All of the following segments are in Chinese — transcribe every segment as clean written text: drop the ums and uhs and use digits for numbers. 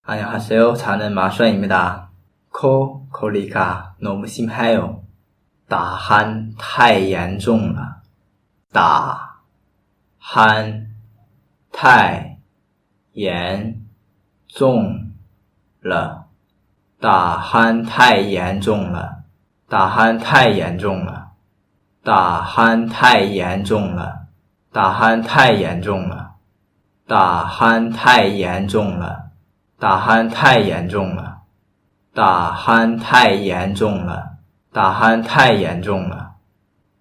안녕하세요. 저는 마슈입니다. 코리가 너무 심해요. 다한太严重了. 다한太严重了. 다한太严重了. 다한太严重了. 다한太严重了. 다한太严重了. 다한太严重了. 打鼾太严重了，打鼾太严重了，打鼾太严重了，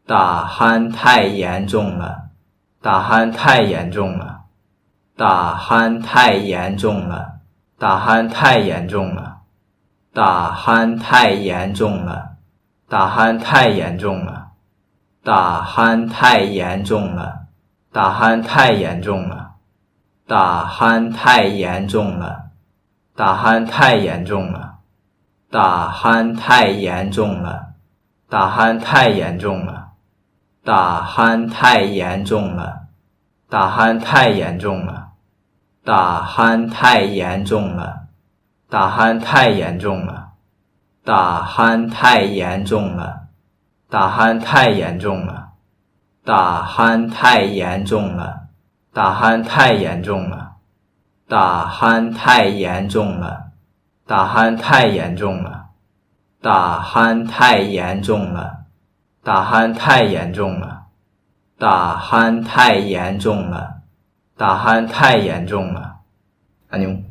打鼾太严重了，打鼾太严重了，打鼾太严重了，打鼾太严重了，打鼾太严重了，打鼾太严重了，打鼾太严重了，打鼾太严重了，打鼾太严重了。打鼾太严重了，打鼾太严重了，打鼾太严重了，打鼾太严重了，打鼾太严重了，打鼾太严重了，打鼾太严重了，打鼾太严重了，打鼾太严重了，打鼾太严重了，打鼾太严重了。打鼾太严重了，打鼾太严重了，打鼾太严重了，打鼾太严重了，打鼾太严重了，打鼾太严重了。안녕